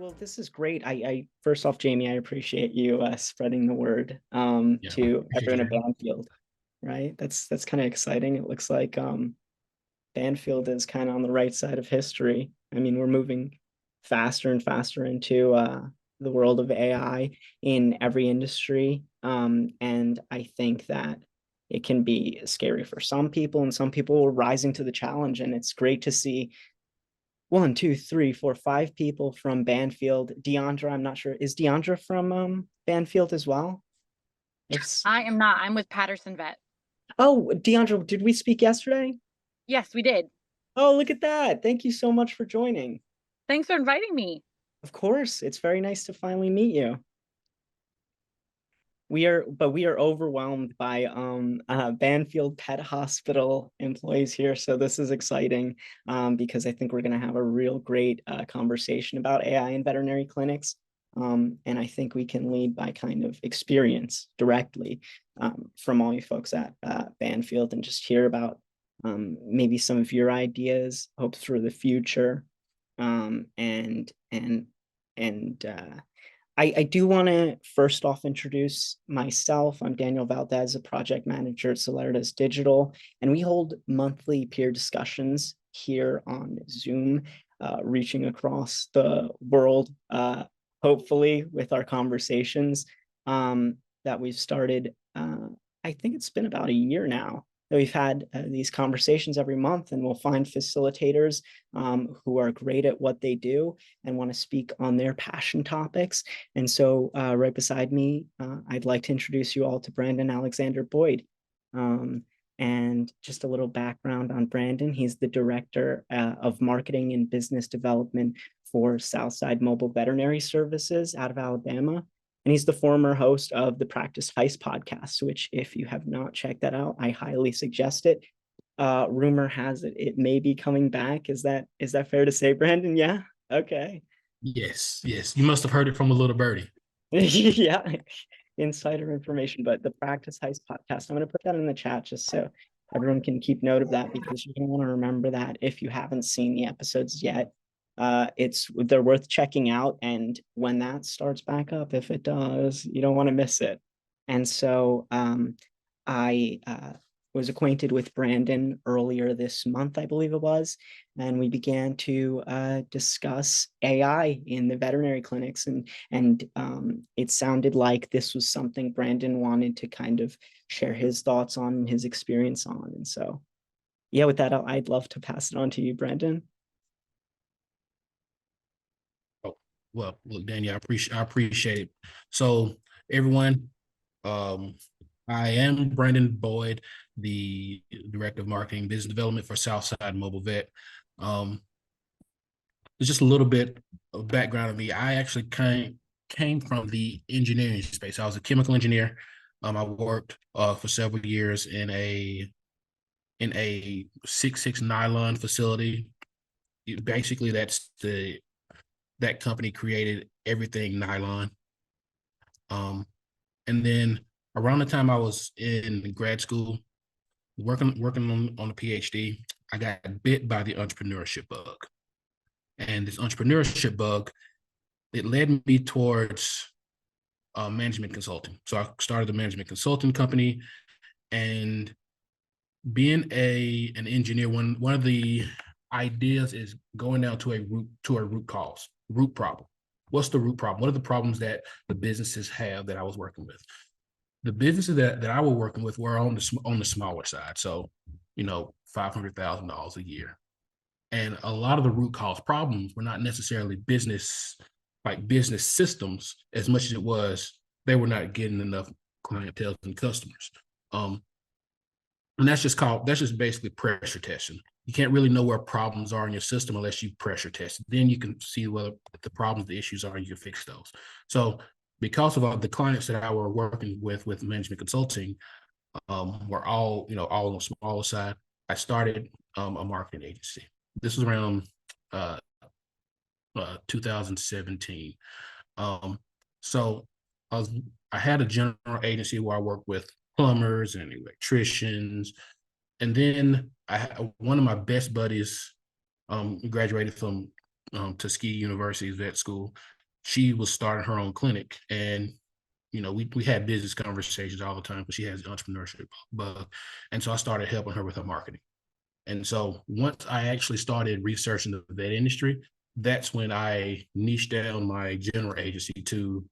Well, this is great. I first off, Jamie, I appreciate you spreading the word Yeah, I to appreciate everyone you at having Banfield, right? That's kind of exciting. It looks like Banfield is kind of on the right side of history. I mean, we're moving faster and faster into the world of AI in every industry. And I think that it can be scary for some people, and some people are rising to the challenge. And it's great to see one, two, three, four, five people from Banfield. Deandra, I'm not sure. Is Deandra from Banfield as well? If I am not. I'm with Patterson Vet. Oh, Deandra, did we speak yesterday? Yes, we did. Oh, look at that. Thank you so much for joining. Thanks for inviting me. Of course, it's very nice to finally meet you. We are overwhelmed by Banfield Pet Hospital employees here, so this is exciting because I think we're going to have a real great conversation about AI in veterinary clinics. And I think we can lead by kind of experience directly from all you folks at Banfield, and just hear about maybe some of your ideas, hopes for the future, and I do want to first off introduce myself. I'm Daniel Valdez, a project manager at Celeritas Digital, and we hold monthly peer discussions here on Zoom, reaching across the world, hopefully, with our conversations that we've started. I think it's been about a year now that we've had these conversations every month, and we'll find facilitators who are great at what they do and want to speak on their passion topics. And so right beside me, I'd like to introduce you all to Brandon Alexander Boyd. And just a little background on Brandon. He's the director of marketing and business development for Southside Mobile Veterinary Services out of Alabama. And he's the former host of the Practice Heist podcast, which, if you have not checked that out, I highly suggest it. Rumor has it it may be coming back. Is that fair to say, Brandon? Yeah. Okay. Yes, yes. You must have heard it from a little birdie. Yeah. Insider information, but the Practice Heist podcast. I'm going to put that in the chat just so everyone can keep note of that, because you're going to want to remember that if you haven't seen the episodes yet. They're worth checking out, and when that starts back up, if it does, you don't want to miss it. And so I was acquainted with Brandon earlier this month, I believe it was, and we began to discuss AI in the veterinary clinics, and it sounded like this was something Brandon wanted to kind of share his thoughts on, his experience on. And so, yeah, with that, I'd love to pass it on to you, Brandon. Oh, well, look, Danny, I appreciate it. So, everyone, um, I am Brandon Boyd, the director of marketing business development for Southside Mobile Vet. Um, there's just a little bit of background of me. I actually came from the engineering space. I was a chemical engineer. I worked for several years in a 6 nylon facility. Basically, that company created everything nylon. And then around the time I was in grad school, working on a PhD, I got bit by the entrepreneurship bug. And this entrepreneurship bug, it led me towards management consulting. So I started a management consulting company, and being an engineer, one of the ideas is going down to a root problem. What's the root problem? What are the problems that the businesses have that I was working with? The businesses that I was working with were on the smaller side, so $500,000 a year, and a lot of the root cause problems were not necessarily business systems as much as it was they were not getting enough clientele and customers. And that's just basically pressure testing. You can't really know where problems are in your system unless you pressure test. Then you can see whether the problems, the issues are, and you can fix those. So because of all the clients that I were working with management consulting, were all on the smaller side, I started a marketing agency. This was around 2017. Um, so I was I had a general agency where I worked with plumbers and electricians, and then one of my best buddies graduated from Tuskegee University's vet school, she was starting her own clinic, and we had business conversations all the time, but she has the entrepreneurship bug. And so I started helping her with her marketing. And so once I actually started researching the vet industry, that's when I niched down my general agency to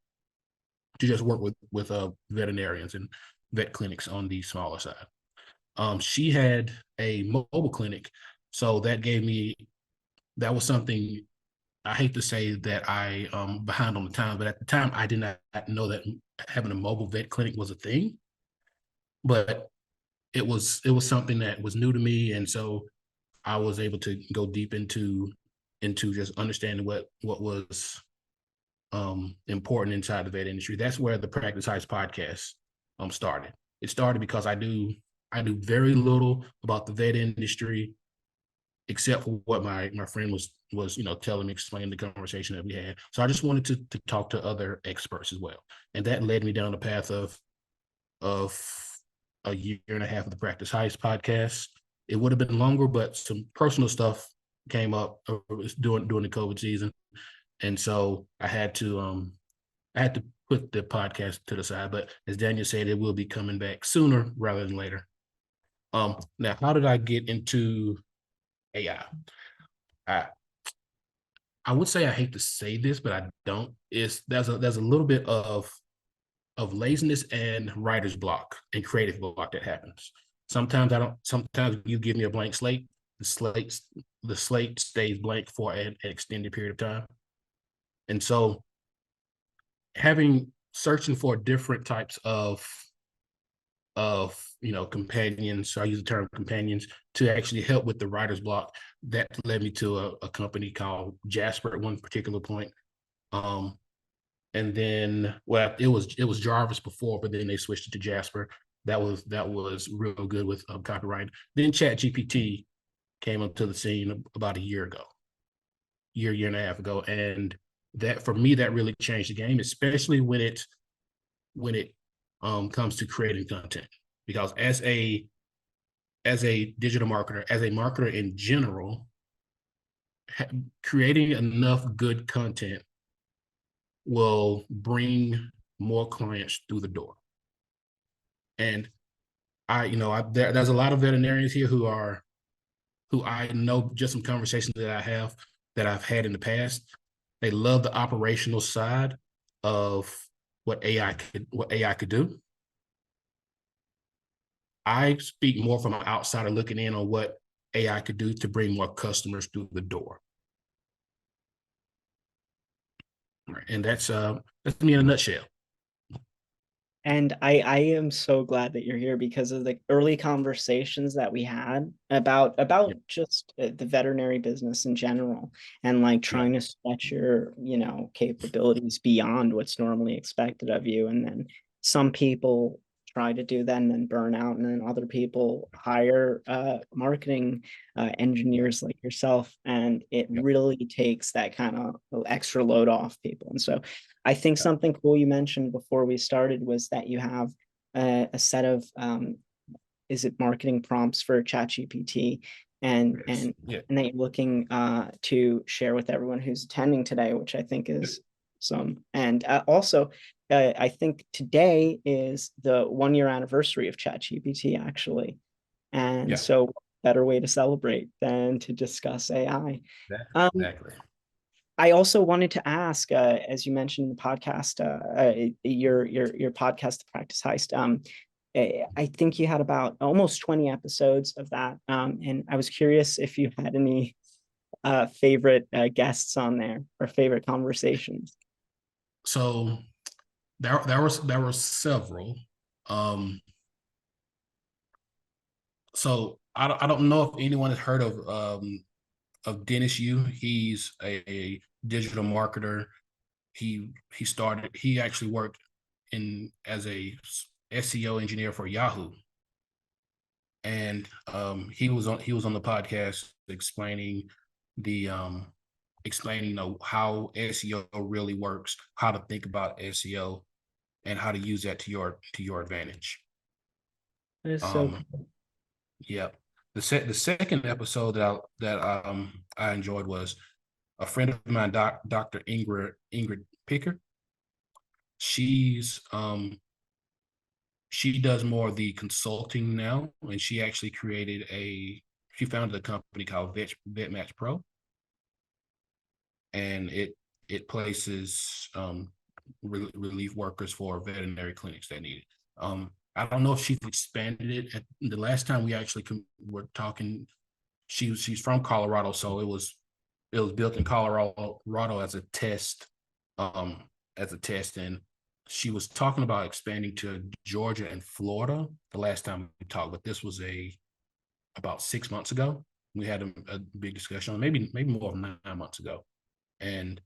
just work with veterinarians and vet clinics on the smaller side. She had a mobile clinic, so that was something. I hate to say that I behind on the time, but at the time I did not know that having a mobile vet clinic was a thing. But it was something that was new to me, and so I was able to go deep into just understanding what was important inside the vet industry. That's where the Practice Heist podcast started. It started because I knew very little about the vet industry, except for what my friend was telling me, explaining the conversation that we had. So I just wanted to talk to other experts as well, and that led me down the path of a year and a half of the Practice Heist podcast. It would have been longer, but some personal stuff came up during the COVID season, and so I had to put the podcast to the side. But as Daniel said, it will be coming back sooner rather than later. Now, how did I get into AI? I would say, I hate to say this, but I don't. There's a little bit of laziness and writer's block and creative block that happens. Sometimes I don't. Sometimes you give me a blank slate. The slate stays blank for an extended period of time, and so searching for different types of companions. So I use the term companions to actually help with the writer's block. That led me to a company called Jasper at one particular point. And then, well, it was Jarvis before, but then they switched it to Jasper. That was real good with copyright. Then ChatGPT came up to the scene about a year ago, year and a half ago, and that, for me, that really changed the game, especially when it comes to creating content. Because as a digital marketer, as a marketer in general, creating enough good content will bring more clients through the door. And there's a lot of veterinarians here who I know, just some conversations that I've had in the past. They love the operational side of what AI could do. I speak more from an outsider looking in on what AI could do to bring more customers through the door. Right. And that's me in a nutshell. And I am so glad that you're here because of the early conversations that we had about just the veterinary business in general, and like trying to stretch your, capabilities beyond what's normally expected of you. And then some people try to do that and then burn out, and then other people hire marketing engineers like yourself, and it really takes that kind of extra load off people. And so I think something cool you mentioned before we started was that you have a set of is it marketing prompts for ChatGPT, and that you're looking to share with everyone who's attending today, which I think is some. And also, I think today is the 1 year anniversary of ChatGPT, actually, and so better way to celebrate than to discuss AI. Exactly. I also wanted to ask, as you mentioned in the podcast, your podcast, The Practice Heist. I think you had about almost 20 episodes of that, and I was curious if you had any favorite guests on there or favorite conversations. So there were several. So I don't know if anyone has heard of Dennis Yu. He's a digital marketer. He actually worked as a SEO engineer for Yahoo. And he was on the podcast explaining how SEO really works, how to think about SEO, and how to use that to your advantage. That is so cool. Yeah. The second episode that I enjoyed was a friend of mine, Dr. Ingrid Picker. She does more of the consulting now, and she actually she founded a company called VetMatch Pro, and it places relief workers for veterinary clinics that need it. I don't know if she's expanded it. The last time we actually were talking, she's from Colorado, so it was built in Colorado as a test, and she was talking about expanding to Georgia and Florida the last time we talked, but this was about 6 months ago. We had a big discussion on maybe more than 9 months ago, and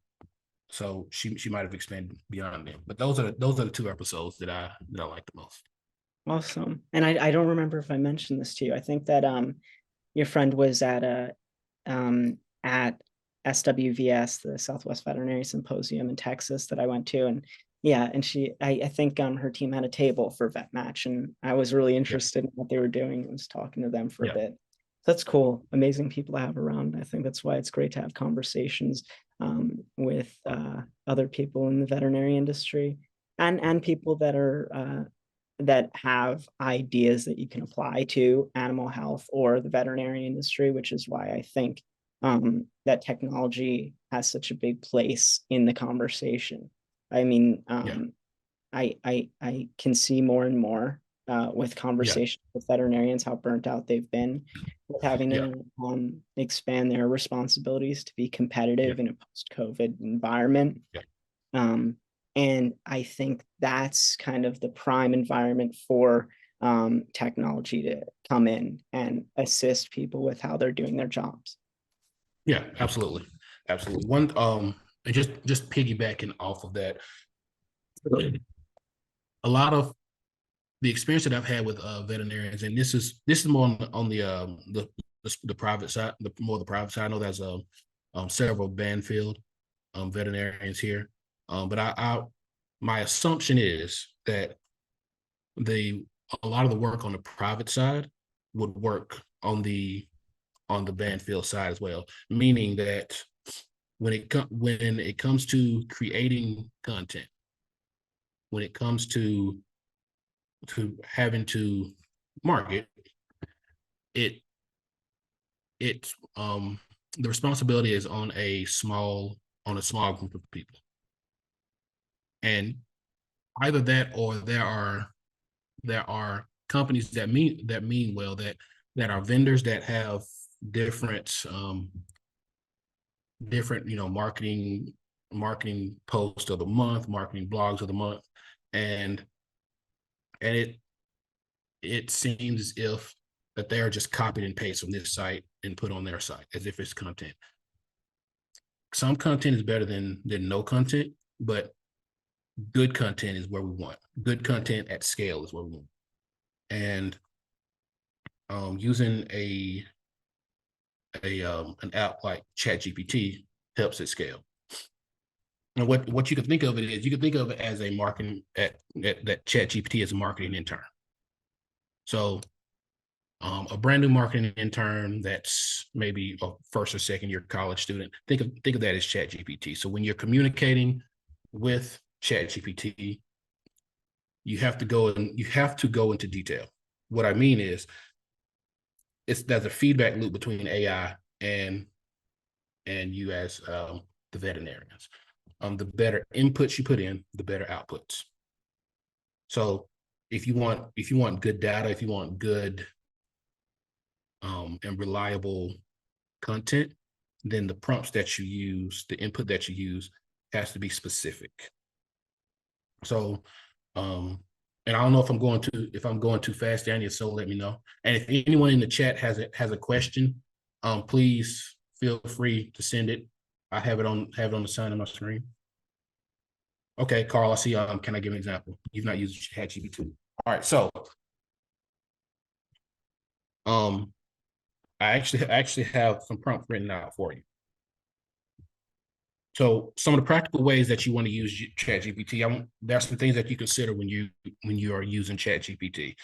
so she might have expanded beyond them. But those are the two episodes that I like the most. Awesome. And I don't remember if I mentioned this to you. I think that your friend was at SWVS, the Southwest Veterinary Symposium in Texas that I went to, and yeah, and I think her team had a table for VetMatch, and I was really interested in what they were doing. I was talking to them for a bit. That's cool. Amazing people to have around. I think that's why it's great to have conversations with other people in the veterinary industry, and people that are that have ideas that you can apply to animal health or the veterinary industry, which is why I think that technology has such a big place in the conversation. I mean, I can see more and more with conversations with veterinarians how burnt out they've been with having to expand their responsibilities to be competitive in a post-COVID environment. And I think that's kind of the prime environment for technology to come in and assist people with how they're doing their jobs. Yeah, absolutely. One, and just piggybacking off of that, a lot of the experience that I've had with veterinarians, and this is more on the private side, the private side. I know there's several Banfield veterinarians here, but my assumption is that a lot of the work on the private side would work on the Banfield side as well, meaning that when it comes to creating content, when it comes to having to market it, the responsibility is on a small group of people, and either that or there are companies that mean well, that are vendors that have different marketing posts of the month, marketing blogs of the month, and it seems as if that they are just copied and pasted from this site and put on their site as if it's content. Some content is better than no content, but good content is where we want. Good content at scale is where we want. And using an app like ChatGPT helps at scale. And what you can think of it is, you can think of it as a marketing that ChatGPT is a marketing intern. So a brand new marketing intern that's maybe a first or second year college student, think of that as ChatGPT. So when you're communicating with ChatGPT, you have to go into detail. What I mean is, there's a feedback loop between AI and you as the veterinarians. The better inputs you put in, the better outputs. So if you want good data, if you want good and reliable content, then the prompts that you use, the input that you use, has to be specific. So, and I don't know if I'm going too fast, Daniel, so let me know. And if anyone in the chat has a question, please feel free to send it. I have it on the sign on my screen. Okay, Carl, I see. Can I give an example? You've not used ChatGPT. All right, so I actually have some prompts written out for you. So some of the practical ways that you want to use ChatGPT, there's some things that you consider when you are using ChatGPT.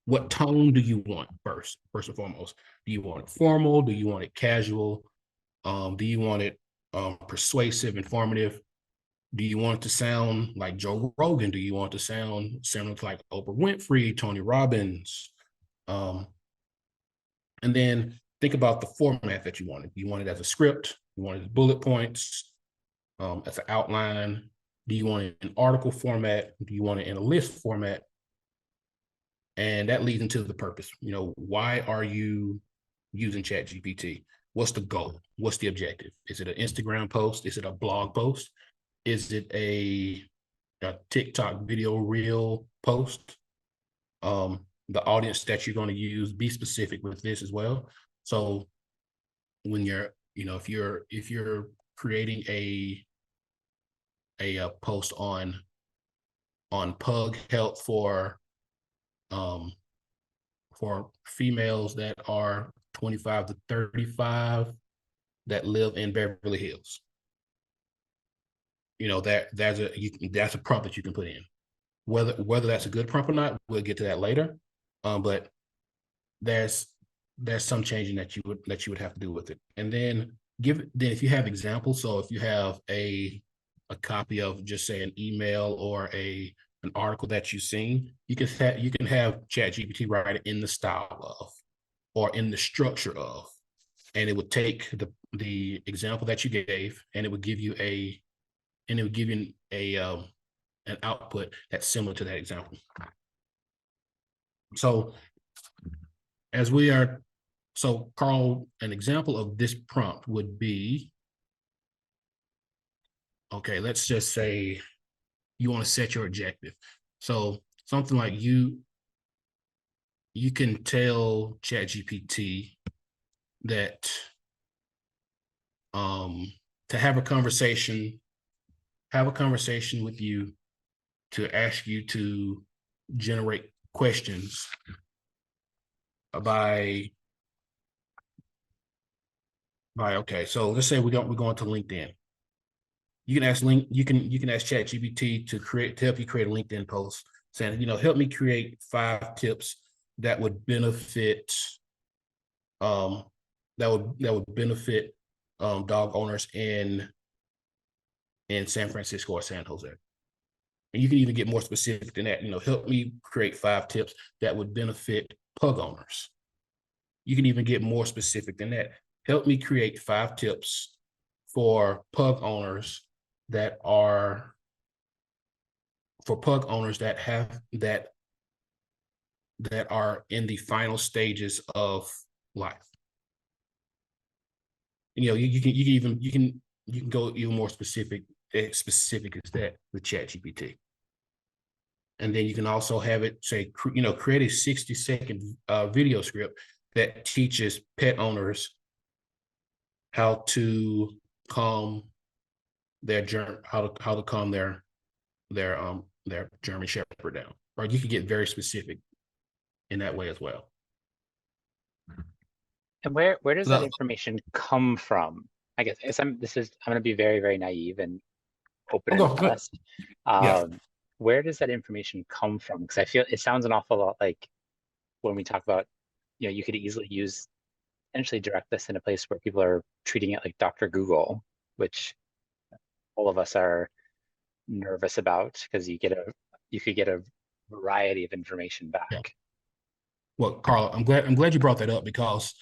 What tone do you want first and foremost? Do you want it formal? Do you want it casual? Do you want it persuasive, informative? Do you want it to sound like Joe Rogan? Do you want it to sound similar to like Oprah Winfrey, Tony Robbins? And then think about the format that you want it. You want it as a script? You want it as bullet points, as an outline? Do you want it in article format? Do you want it in a list format? And that leads into the purpose. Why are you using ChatGPT? What's the goal? What's the objective? Is it an Instagram post? Is it a blog post? Is it a TikTok video reel post? The audience that you're going to use, be specific with this as well. So when if you're creating a post on pug health for females that are 25 to 35 that live in Beverly Hills, that's a prompt that you can put in. Whether that's a good prompt or not, we'll get to that later. But there's some changing that you would have to do with it. And then if you have examples, so if you have a copy of, just say, an email or an article that you've seen, you can have ChatGPT write it in the style of, or in the structure of, and it would take the example that you gave, and it would give you an output that's similar to that example. So Carl, an example of this prompt would be, okay, let's just say you want to set your objective. So something like you can tell ChatGPT that to have a conversation with you, to ask you to generate questions by okay, so let's say we're going to LinkedIn. You can ask ChatGPT to help you create a LinkedIn post saying, help me create 5 tips that would benefit dog owners in San Francisco or San Jose. And you can even get more specific than that. Help me create 5 tips that would benefit pug owners. You can even get more specific than that. Help me create 5 tips for pug owners that are in the final stages of life. You can go even more specific as that with ChatGPT. And then you can also have it say, create a 60-second video script that teaches pet owners how to calm their German Shepherd down. Or you can get very specific in that way as well. And where does that information come from? I guess I'm going to be very, very naive and open and honest. Where does that information come from? Because I feel it sounds an awful lot like when we talk about, you could easily essentially direct this in a place where people are treating it like Dr. Google, which all of us are nervous about, because you could get a variety of information back. Yeah. Well, Carl, I'm glad you brought that up, because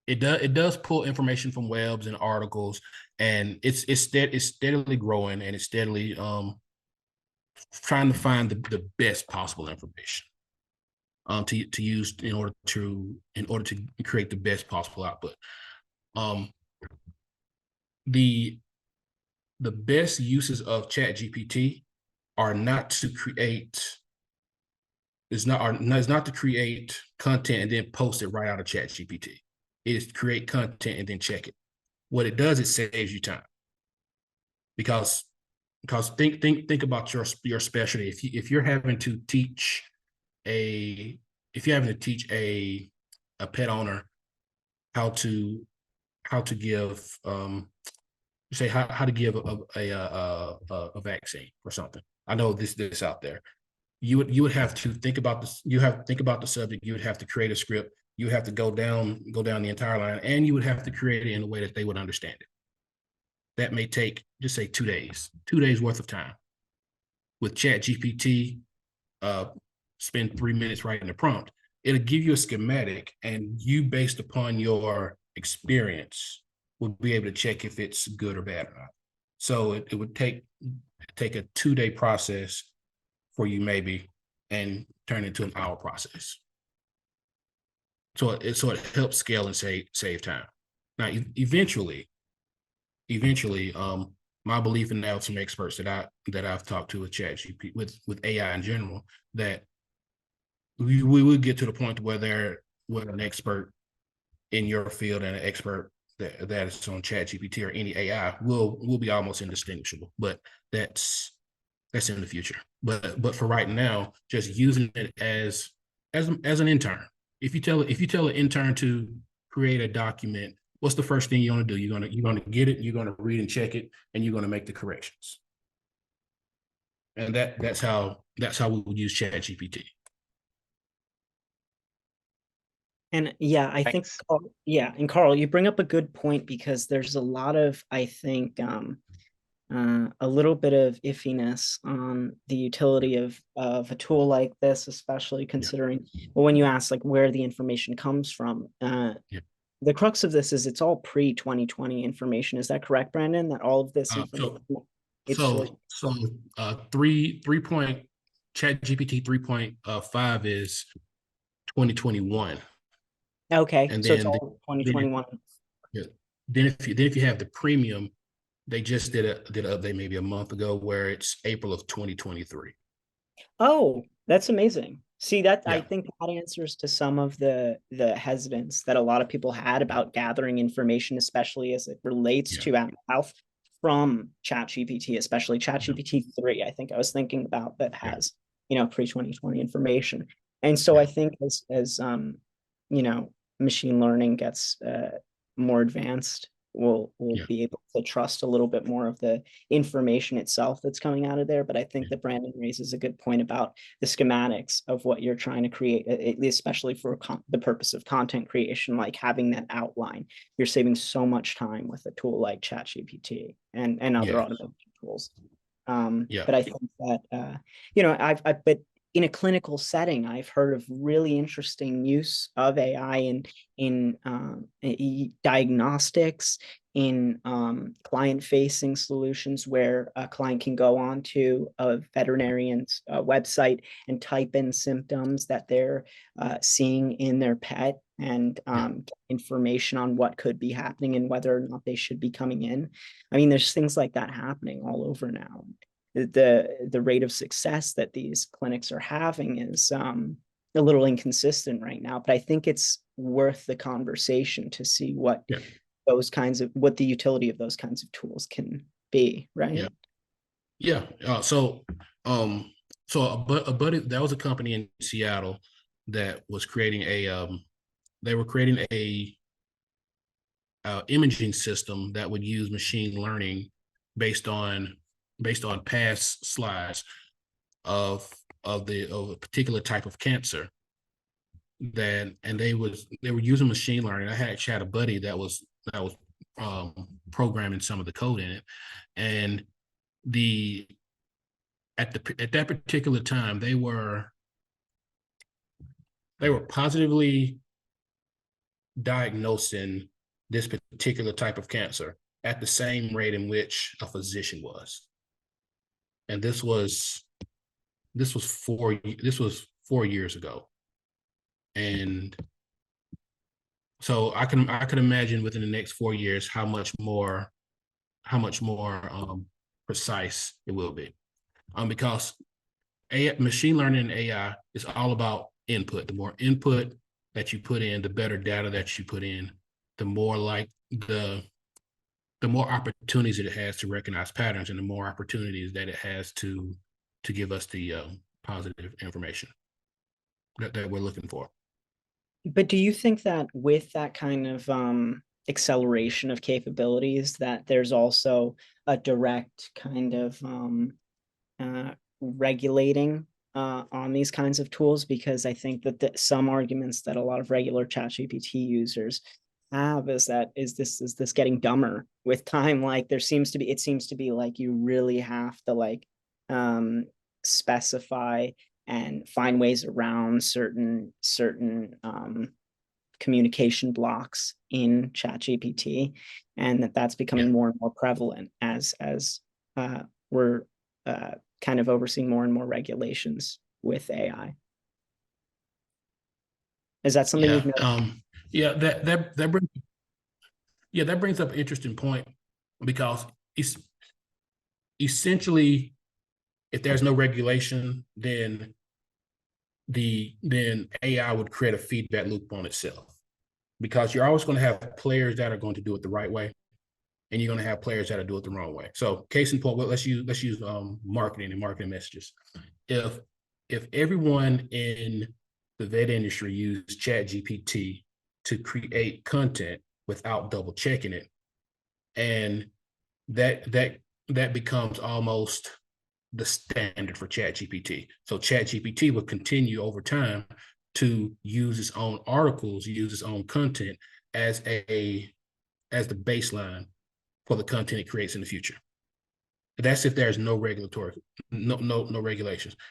it does pull information from webs and articles, and it's steadily growing, and it's steadily trying to find the best possible information to use in order to create the best possible output. The best uses of ChatGPT are not to create content and then post it right out of ChatGPT. It is to create content and then check it. What it does, it saves you time. Because think about your specialty. If you're having to teach a pet owner how to give how to give a vaccine or something. I know this out there. You would have to think about this. You have to think about the subject. You would have to create a script. You would have to go down the entire line, and you would have to create it in a way that they would understand it. that may take, just say 2 days worth of time. With ChatGPT, spend 3 minutes writing the prompt. It'll give you a schematic, and you, based upon your experience, will be able to check if it's good or bad or not. So it would take a 2-day process for you maybe, and turn it into an hour process. So it helps scale and save time. Now, eventually, my belief, and now some experts that I've talked to with ChatGPT, with AI in general, that we would get to the point where an expert in your field and an expert that is on ChatGPT or any AI will be almost indistinguishable. But that's in the future. But for right now, just using it as an intern. If you tell an intern to create a document, what's the first thing you're going to do? You're going to get it, you're going to read and check it, and you're going to make the corrections. And that's how we would use ChatGPT. And yeah, I think, and Carl, you bring up a good point, because there's a lot of, I think, a little bit of iffiness on the utility of a tool like this, especially considering, well, when you ask like where the information comes from, the crux of this is it's all pre-2020 information. Is that correct, Brandon? That all of this information, ChatGPT 3.5 is 2021. Okay, and so it's all 2021. Then if you have the premium, they just did an update maybe a month ago where it's April of 2023. Oh, that's amazing. See, that I think that answers to some of the hesitance that a lot of people had about gathering information, especially as it relates to animal health, from ChatGPT, especially ChatGPT 3. I think I was thinking about that has, pre-2020 information. And so I think as machine learning gets more advanced, we'll be able to trust a little bit more of the information itself that's coming out of there. But I think that Brandon raises a good point about the schematics of what you're trying to create, especially for the purpose of content creation, like having that outline. You're saving so much time with a tool like ChatGPT and other automation tools. But I think that, but in a clinical setting, I've heard of really interesting use of AI in diagnostics, in client-facing solutions, where a client can go on to a veterinarian's website and type in symptoms that they're seeing in their pet, and information on what could be happening and whether or not they should be coming in. I mean, there's things like that happening all over now. The rate of success that these clinics are having is a little inconsistent right now, but I think it's worth the conversation to see what what the utility of those kinds of tools can be, right? So a buddy, that was a company in Seattle that was creating a imaging system that would use machine learning based on past slides of a particular type of cancer. And they were using machine learning. I actually had a buddy that was programming some of the code in it, and at that particular time they were positively diagnosing this particular type of cancer at the same rate in which a physician was. And this was 4 years ago. And so I can imagine within the next 4 years how much more precise it will be. Because machine learning and AI is all about input. The more input that you put in, the better data that you put in, the more the more opportunities it has to recognize patterns, and the more opportunities that it has to give us the positive information that we're looking for. But do you think that with that kind of acceleration of capabilities, that there's also a direct kind of regulating on these kinds of tools? Because I think that some arguments that a lot of regular ChatGPT users have is that is this getting dumber with time? Like it seems to be like you really have to like specify and find ways around certain communication blocks in ChatGPT, and that's becoming more and more prevalent as we're kind of overseeing more and more regulations with AI. Is that something you've noticed? That brings up an interesting point, because it's essentially, if there's no regulation, then AI would create a feedback loop on itself, because you're always going to have players that are going to do it the right way, and you're going to have players that do it the wrong way. So case in point, well, let's use marketing and marketing messages. If everyone in the vet industry used ChatGPT to create content without double checking it, and that becomes almost the standard for ChatGPT. So ChatGPT will continue over time to use its own articles, use its own content as the baseline for the content it creates in the future. That's if there's no regulations,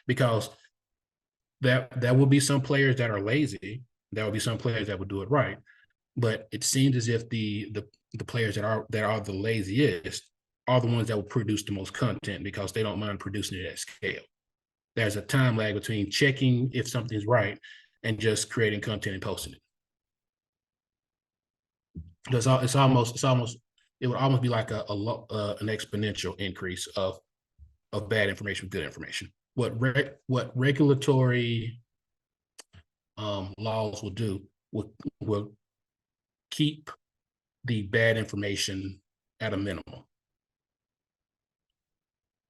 because there will be some players that are lazy. There will be some players that will do it right, but it seems as if the players that are the laziest are the ones that will produce the most content, because they don't mind producing it at scale. There's a time lag between checking if something's right and just creating content and posting it. It would almost be like an exponential increase of bad information with good information. What regulatory laws will do will keep the bad information at a minimum.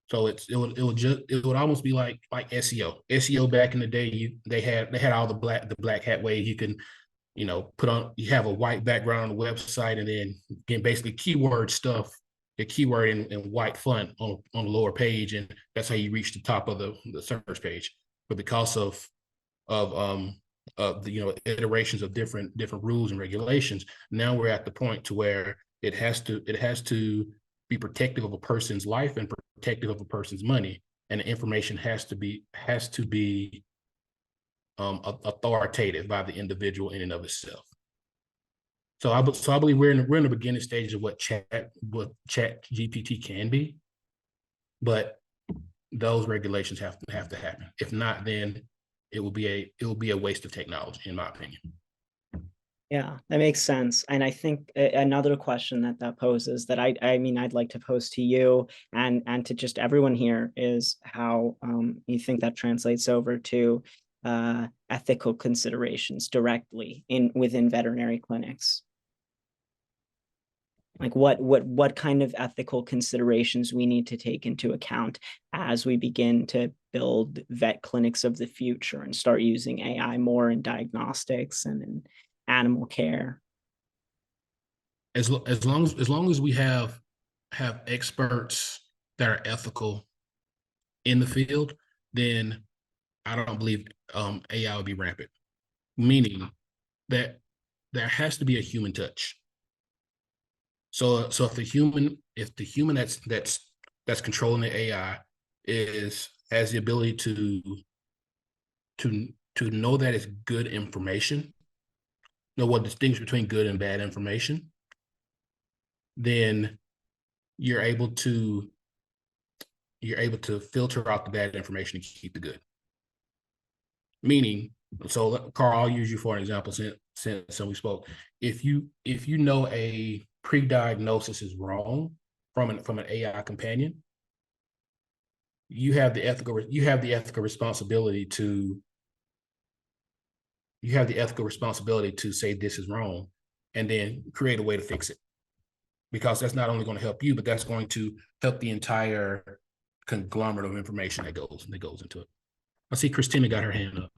So it would almost be like SEO. SEO back in the day, they had all the black hat ways. You can, you have a white background on the website, and then you can basically keyword stuff, the keyword in white font on the lower page, and that's how you reach the top of the search page. But because of the iterations of different rules and regulations, now we're at the point to where it has to be protective of a person's life and protective of a person's money, and the information has to be authoritative by the individual in and of itself. So I believe we're in the beginning stage of what ChatGPT can be, but those regulations have to happen. If not, then it will be a waste of technology, in my opinion. Yeah, that makes sense. And I think another question that poses that I'd like to pose to you and to just everyone here is how you think that translates over to ethical considerations directly within veterinary clinics. Like what kind of ethical considerations we need to take into account as we begin to build vet clinics of the future and start using AI more in diagnostics and in animal care. As long as we have experts that are ethical in the field, then I don't believe AI will be rampant. Meaning that there has to be a human touch. So if the human that's controlling the AI has the ability to know that it's good information, know what distinguishes between good and bad information, then you're able to filter out the bad information and keep the good. Meaning, so Carl, I'll use you for an example since we spoke. If you know a pre-diagnosis is wrong from an AI companion, you have the ethical responsibility to say this is wrong, and then create a way to fix it, because that's not only going to help you, but that's going to help the entire conglomerate of information that goes into it. I see Christina got her hand up.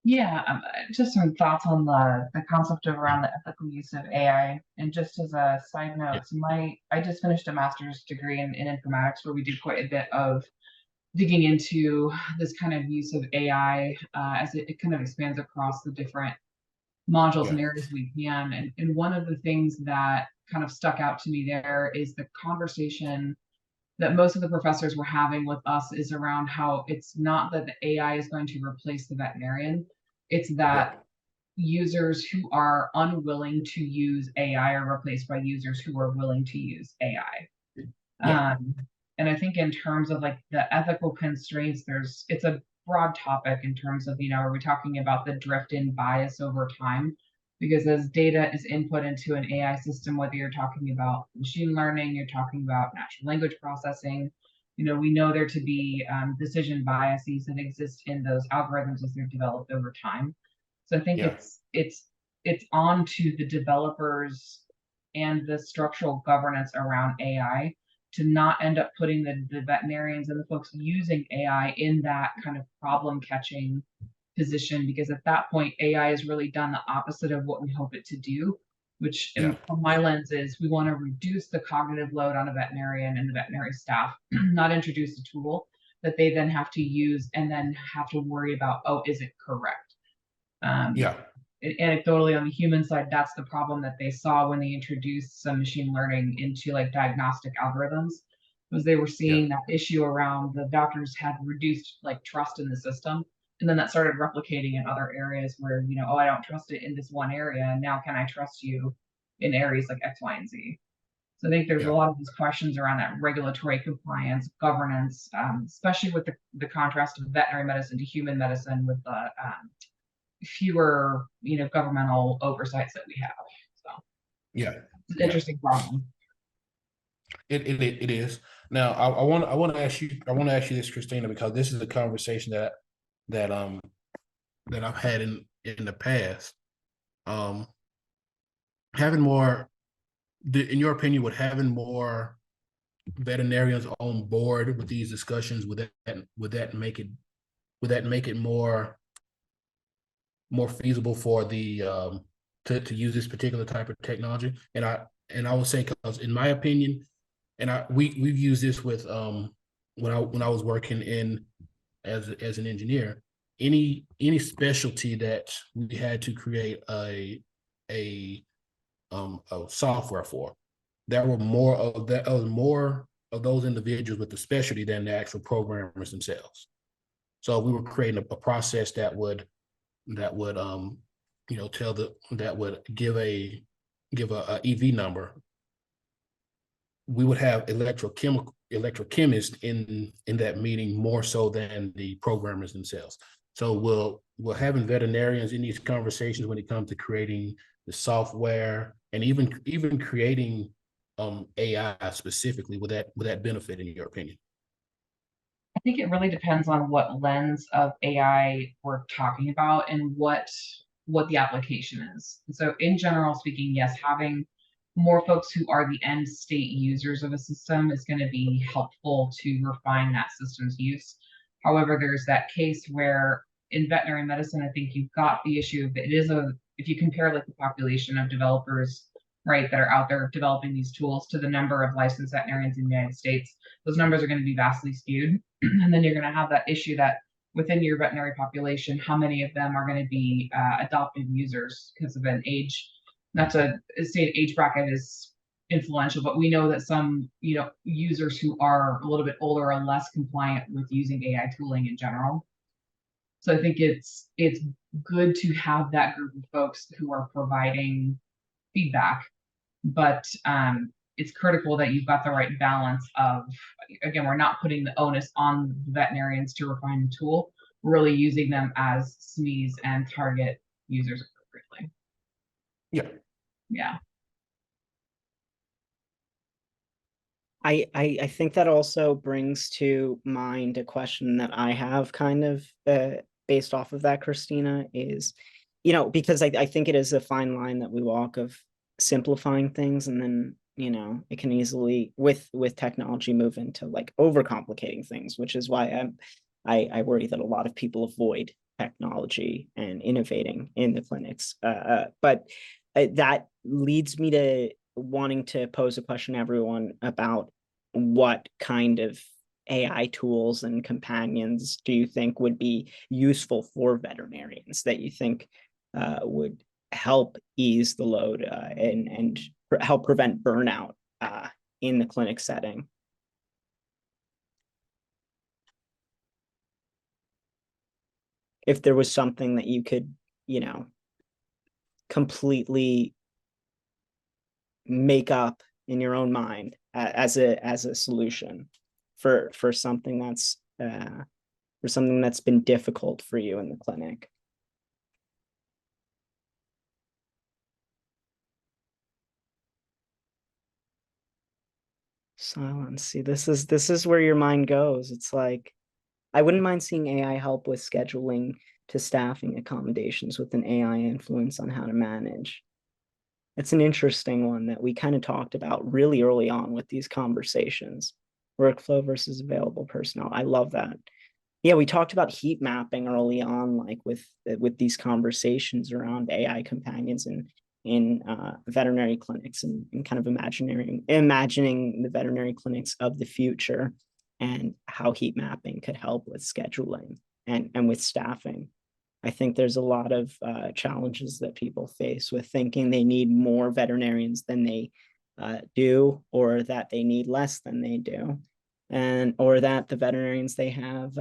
Yeah, just some thoughts on the concept of around the ethical use of AI. And just as a side note, I just finished a master's degree in informatics, where we did quite a bit of digging into this kind of use of AI as it kind of expands across the different modules and areas we can. And one of the things that kind of stuck out to me there is the conversation that most of the professors were having with us is around how it's not that the AI is going to replace the veterinarian, it's that users who are unwilling to use AI are replaced by users who are willing to use AI. And I think in terms of like the ethical constraints, it's a broad topic in terms of, are we talking about the drift in bias over time? Because as data is input into an AI system, whether you're talking about machine learning, you're talking about natural language processing, we know there to be decision biases that exist in those algorithms as they're developed over time. So I think it's on to the developers and the structural governance around AI to not end up putting the veterinarians and the folks using AI in that kind of problem catching position, because at that point AI has really done the opposite of what we hope it to do, which from my lens is we want to reduce the cognitive load on a veterinarian and the veterinary staff, not introduce a tool that they then have to use and then have to worry about, oh, is it correct? Anecdotally on the human side, that's the problem that they saw when they introduced some machine learning into like diagnostic algorithms, was they were seeing that issue around the doctors had reduced like trust in the system. And then that started replicating in other areas where, oh, I don't trust it in this one area. And now can I trust you in areas like X, Y, and Z? So I think there's a lot of these questions around that regulatory compliance, governance, especially with the contrast of veterinary medicine to human medicine with the fewer, governmental oversights that we have. So it's an interesting problem. It is. Now I want to ask you this, Christina, because this is a conversation that I've had in the past. Having more, in your opinion, would having more veterinarians on board with these discussions, would that make it more feasible for the to use this particular type of technology? And I would say, because in my opinion, and we've used this with when I was working in as an engineer, any specialty that we had to create a software for, there were more of those individuals with the specialty than the actual programmers themselves. So we were creating a process that would give a EV number. We would have electrochemists in that meeting more so than the programmers themselves. So we're having veterinarians in these conversations when it comes to creating the software and even creating AI specifically. Would that benefit, in your opinion? I think it really depends on what lens of AI we're talking about and what the application is. And so in general speaking, yes, having more folks who are the end state users of a system is going to be helpful to refine that system's use. However, there's that case where in veterinary medicine, I think you've got the issue of if you compare like the population of developers, right, that are out there developing these tools to the number of licensed veterinarians in the United States, those numbers are going to be vastly skewed. And then you're going to have that issue that within your veterinary population, how many of them are going to be adopted users because of an age? Not to say age bracket is influential, but we know that some, users who are a little bit older are less compliant with using AI tooling in general. So I think it's good to have that group of folks who are providing feedback, but it's critical that you've got the right balance of, again, we're not putting the onus on veterinarians to refine the tool. We're really using them as SMEs and target users appropriately. Yeah. I think that also brings to mind a question that I have kind of based off of that, Christina, is, because I think it is a fine line that we walk of simplifying things, and then, it can easily with technology move into like overcomplicating things, which is why I worry that a lot of people avoid technology and innovating in the clinics. But that leads me to wanting to pose a question to everyone about what kind of AI tools and companions do you think would be useful for veterinarians that you think would help ease the load and help prevent burnout in the clinic setting. If there was something that you could, completely make up in your own mind as a solution for something that's been difficult for you in the clinic. Silence. See, this is where your mind goes. It's like, I wouldn't mind seeing AI help with scheduling to staffing accommodations with an AI influence on how to manage. It's an interesting one that we kind of talked about really early on with these conversations. Workflow versus available personnel. I love that. Yeah, we talked about heat mapping early on, like with these conversations around AI companions in veterinary clinics and kind of imagining the veterinary clinics of the future and how heat mapping could help with scheduling and with staffing. I think there's a lot of challenges that people face with thinking they need more veterinarians than they do, or that they need less than they do, or that the veterinarians they have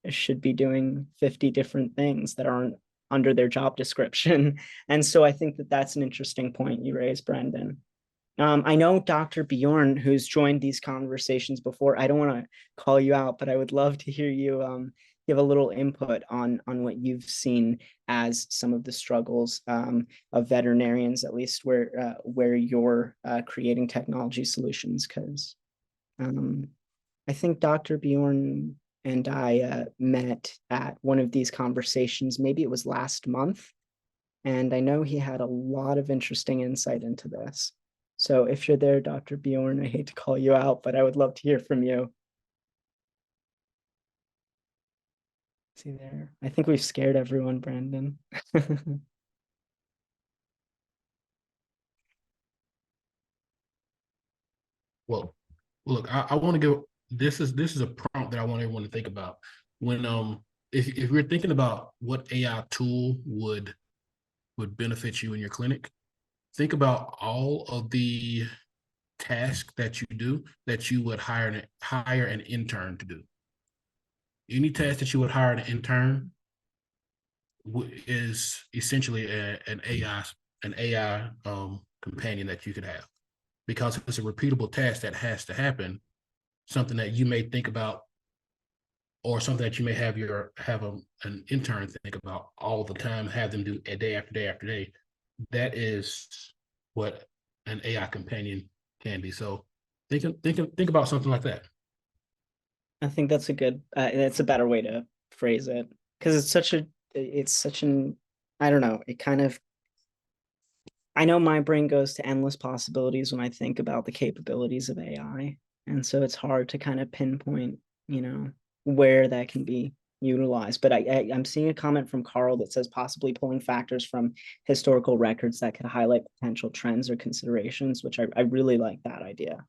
should be doing 50 different things that aren't under their job description. And so I think that that's an interesting point you raised, Brendan. I know Dr. Bjorn, who's joined these conversations before. I don't want to call you out, but I would love to hear you give a little input on what you've seen as some of the struggles of veterinarians, at least where you're creating technology solutions. Because I think Dr. Bjorn and I met at one of these conversations. Maybe it was last month, and I know he had a lot of interesting insight into this. So if you're there, Dr. Bjorn, I hate to call you out, but I would love to hear from you. See there? I think we've scared everyone, Brandon. Well, look, I want to go. This is a prompt that I want everyone to think about. When if we're thinking about what AI tool would benefit you in your clinic, think about all of the tasks that you do that you would hire an intern to do. Any task that you would hire an intern is essentially an AI companion that you could have, because it's a repeatable task that has to happen, something that you may think about, or something that you may have an intern think about all the time, have them do day after day after day. That is what an AI companion can be. So think about something like that. I think that's it's a better way to phrase it, because it's such an, I don't know, I know my brain goes to endless possibilities when I think about the capabilities of AI. And so it's hard to kind of pinpoint, where that can be utilized. But I'm seeing a comment from Carl that says possibly pulling factors from historical records that could highlight potential trends or considerations, which I really like that idea.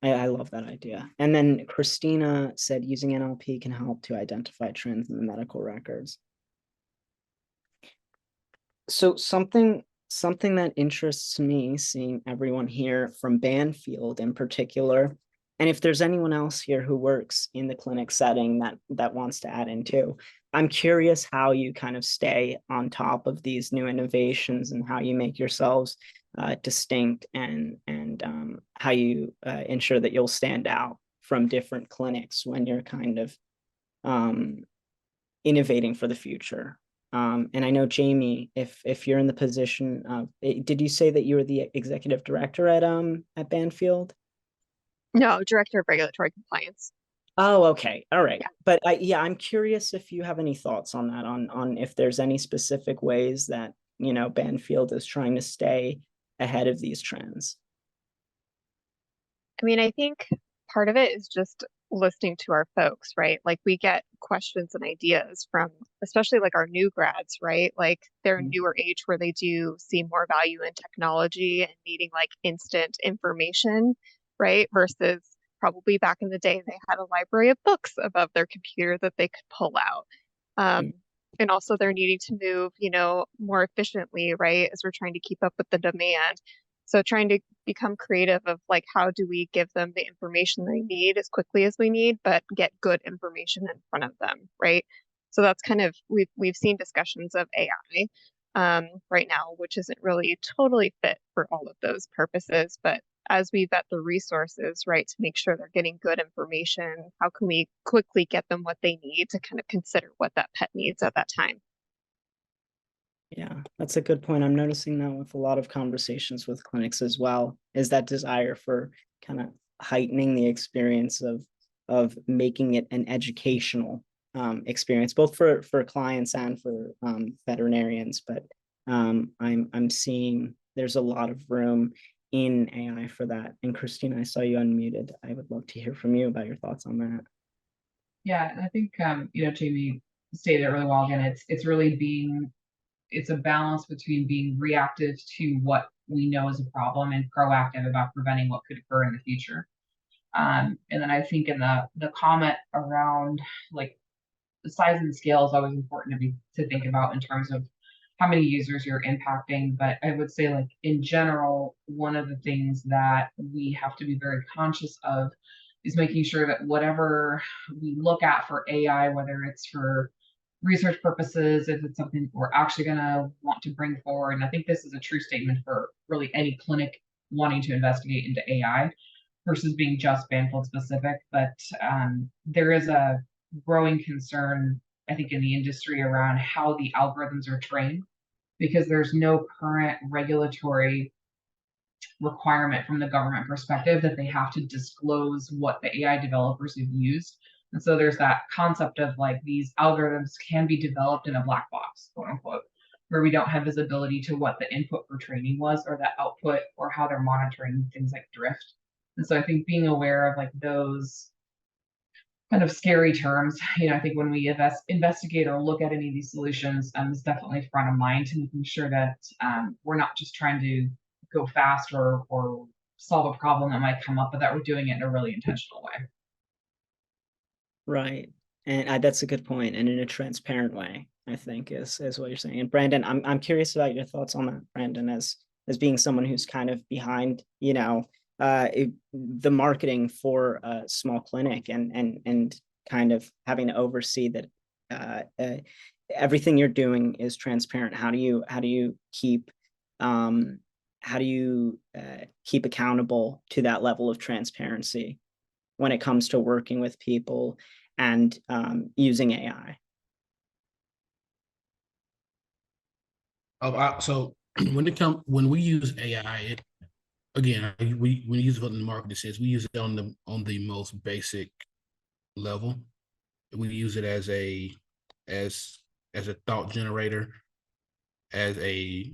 I love that idea. And then Christina said using NLP can help to identify trends in the medical records. So something that interests me, seeing everyone here from Banfield in particular, and if there's anyone else here who works in the clinic setting that wants to add in too, I'm curious how you kind of stay on top of these new innovations and how you make yourselves distinct and how you ensure that you'll stand out from different clinics when you're kind of innovating for the future. And I know, Jamie, if you're in the position of, did you say that you were the executive director at Banfield? No, director of regulatory compliance. Oh, okay. All right. Yeah. But I'm curious if you have any thoughts on that, on if there's any specific ways that, Banfield is trying to stay ahead of these trends. I mean, I think part of it is just listening to our folks, right? Like we get questions and ideas from, especially like our new grads, right? Like they're newer age where they do see more value in technology and needing like instant information, right? Versus probably back in the day, they had a library of books above their computer that they could pull out. And also they're needing to move, more efficiently, right? As we're trying to keep up with the demand. So trying to become creative of like, how do we give them the information they need as quickly as we need, but get good information in front of them, right? So that's kind of, we've seen discussions of AI right now, which isn't really totally fit for all of those purposes. But as we vet the resources, right, to make sure they're getting good information, how can we quickly get them what they need to kind of consider what that pet needs at that time? Yeah, that's a good point. I'm noticing that with a lot of conversations with clinics as well, is that desire for kind of heightening the experience of making it an educational experience, both for clients and for veterinarians. But I'm seeing there's a lot of room in AI for that. And Christina, I saw you unmuted. I would love to hear from you about your thoughts on that. Yeah, and I think Jamie stated it really well. Again, it's a balance between being reactive to what we know is a problem and proactive about preventing what could occur in the future. And then I think in the comment around like the size and the scale is always important to think about in terms of how many users you're impacting. But I would say, like, in general, one of the things that we have to be very conscious of is making sure that whatever we look at for AI, whether it's for research purposes, if it's something we're actually going to want to bring forward. And I think this is a true statement for really any clinic wanting to investigate into AI versus being just Banfield specific. But there is a growing concern, I think, in the industry around how the algorithms are trained, because there's no current regulatory requirement from the government perspective that they have to disclose what the AI developers have used. And so there's that concept of like these algorithms can be developed in a black box, quote unquote, where we don't have visibility to what the input for training was or the output or how they're monitoring things like drift. And so I think being aware of like those kind of scary terms, I think when we investigate or look at any of these solutions, is definitely front of mind to making sure that we're not just trying to go fast or solve a problem that might come up, but that we're doing it in a really intentional way. Right. And that's a good point. And in a transparent way, I think is what you're saying. And Brandon, I'm curious about your thoughts on that, Brandon, as being someone who's kind of behind, the marketing for a small clinic and kind of having to oversee that everything you're doing is transparent. How do you keep keep accountable to that level of transparency when it comes to working with people and using AI? So when we use AI, we use it in the marketing sense. We use it on the most basic level. We use it as a thought generator, as a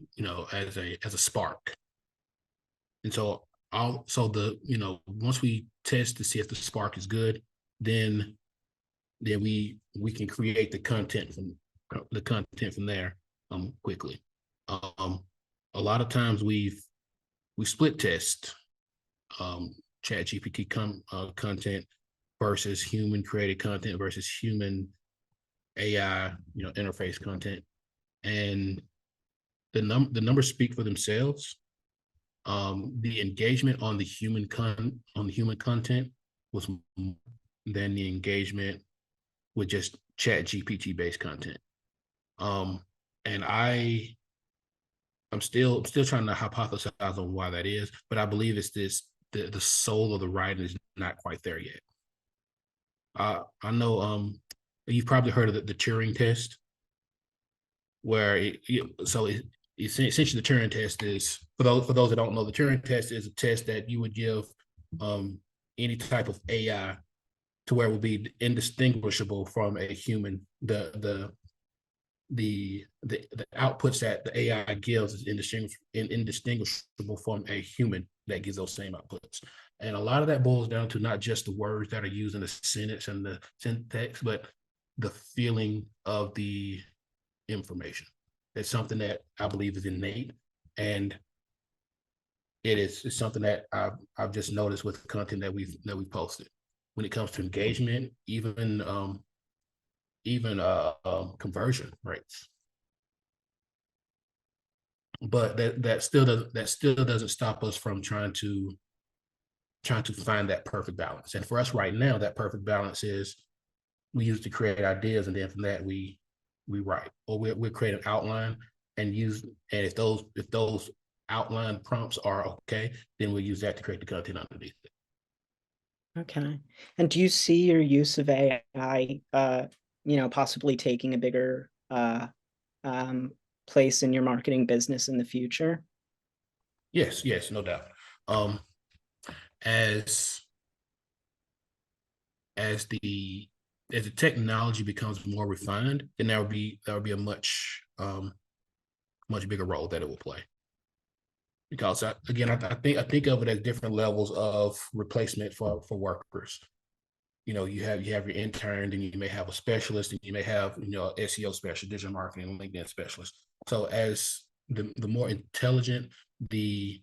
spark. And so once we test to see if the spark is good, then we can create the content from there quickly. A lot of times we split test chat GPT content versus human created content versus human AI interface content, and the numbers speak for themselves. The engagement on the human content was more than the engagement with just chat GPT based content. And I'm still trying to hypothesize on why that is, but I believe it's the soul of the writing is not quite there yet. I know you've probably heard of the Turing test, where essentially the Turing test is, for those that don't know, the Turing test is a test that you would give any type of AI to where it would be indistinguishable from a human. The outputs that the AI gives is indistinguishable from a human that gives those same outputs. And a lot of that boils down to not just the words that are used in the sentence and the syntax, but the feeling of the information. It's something that I believe is innate, and it's something that I've just noticed with the content that we've posted. When it comes to engagement, even even conversion rates. But that still doesn't stop us from trying to find that perfect balance. And for us right now, that perfect balance is we use to create ideas, and then from that we write, or we create an outline and use. And if those outline prompts are okay, then we'll use that to create the content underneath it. Okay. And do you see your use of AI, possibly taking a bigger place in your marketing business in the future? Yes, no doubt. As the technology becomes more refined, then there will be a much bigger role that it will play. Because I think of it as different levels of replacement for workers. You have your intern, and you may have a specialist, and you may have SEO specialist, digital marketing, LinkedIn specialist. So as the more intelligent the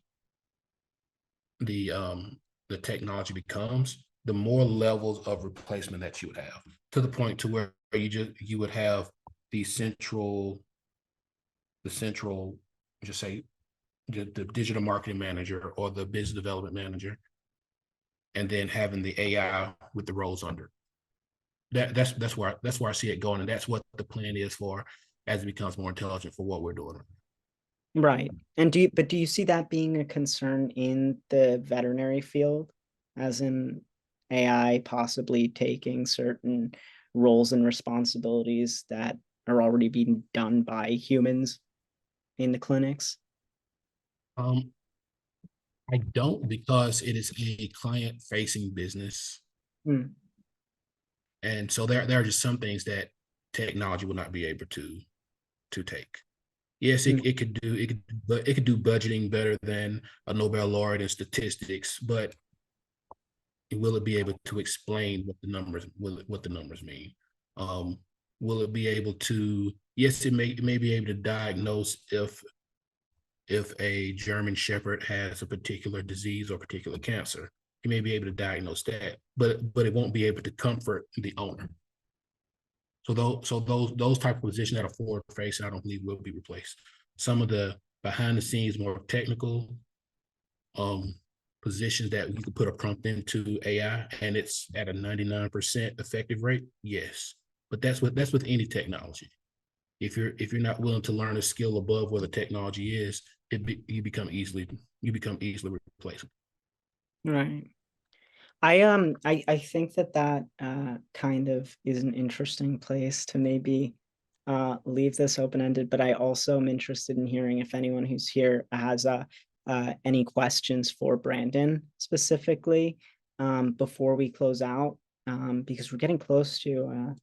technology becomes, the more levels of replacement that you would have, to the point to where you would have the central, just say the digital marketing manager or the business development manager, and then having the AI with the roles under. That's where I see it going, and that's what the plan is for as it becomes more intelligent for what we're doing. Right. And do you see that being a concern in the veterinary field, as in AI possibly taking certain roles and responsibilities that are already being done by humans in the clinics? I don't, because it is a client-facing business. And so there are just some things that technology will not be able to take. Yes, it could do budgeting better than a Nobel laureate in statistics, but will it be able to explain what the numbers mean? Will it be able to? Yes, it may be able to diagnose if a German Shepherd has a particular disease or particular cancer. He may be able to diagnose that, but it won't be able to comfort the owner. So those type of positions that are forward facing, I don't believe will be replaced. Some of the behind the scenes, more technical positions that you could put a prompt into AI and it's at a 99% effective rate, yes. But that's with any technology. If you're not willing to learn a skill above where the technology is, you become easily replaceable. Right. I think that kind of is an interesting place to maybe leave this open-ended, but I also am interested in hearing if anyone who's here has any questions for Brandon specifically before we close out, because we're getting close to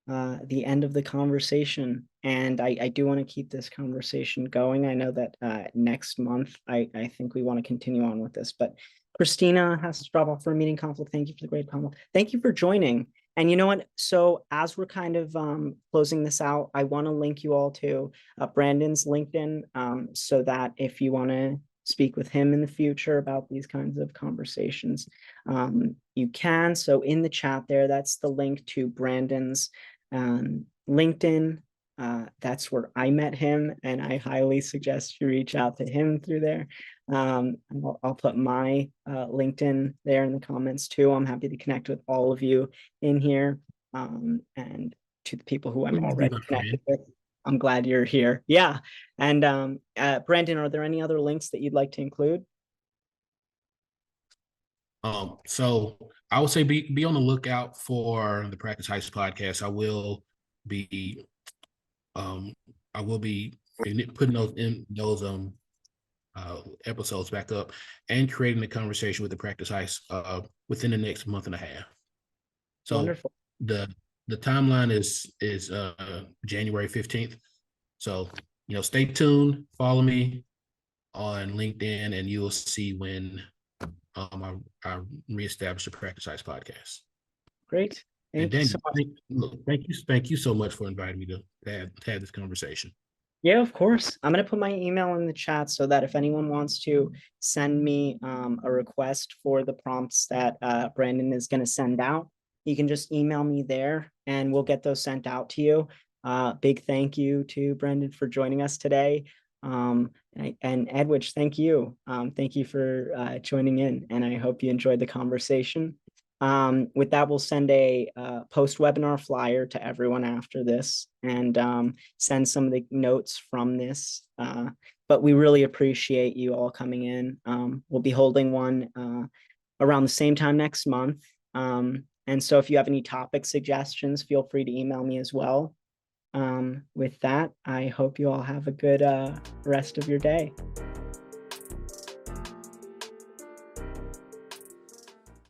the end of the conversation, and I do want to keep this conversation going. I know that next month I think we want to continue on with this, but Christina has to drop off for a meeting conflict. Thank you for the great comment. Thank you for joining. And you know what? So as we're kind of closing this out, I want to link you all to Brandon's LinkedIn, so that if you want to speak with him in the future about these kinds of conversations, you can. So in the chat there, that's the link to Brandon's LinkedIn. That's where I met him, and I highly suggest you reach out to him through there. I'll put my LinkedIn there in the comments too. I'm happy to connect with all of you in here, and to the people who I'm already connected with. I'm glad you're here. Yeah. And Brandon, are there any other links that you'd like to include? So I would say be on the lookout for the Practice Heist podcast. I will be putting those episodes back up and creating the conversation with the Practice Heist within the next month and a half. So wonderful. The timeline is January 15th. So stay tuned, follow me on LinkedIn, and you'll see when I reestablish the Practice Heist podcast. Great. Thank you so much. Thank you so much for inviting me to have this conversation. Yeah, of course. I'm going to put my email in the chat so that if anyone wants to send me a request for the prompts that Brandon is going to send out, you can just email me there and we'll get those sent out to you. Big thank you to Brendan for joining us today. And Edwidge, thank you. Thank you for joining in, and I hope you enjoyed the conversation. With that, we'll send a post-webinar flyer to everyone after this and send some of the notes from this. But we really appreciate you all coming in. We'll be holding one around the same time next month. And so if you have any topic suggestions, feel free to email me as well. With that, I hope you all have a good rest of your day.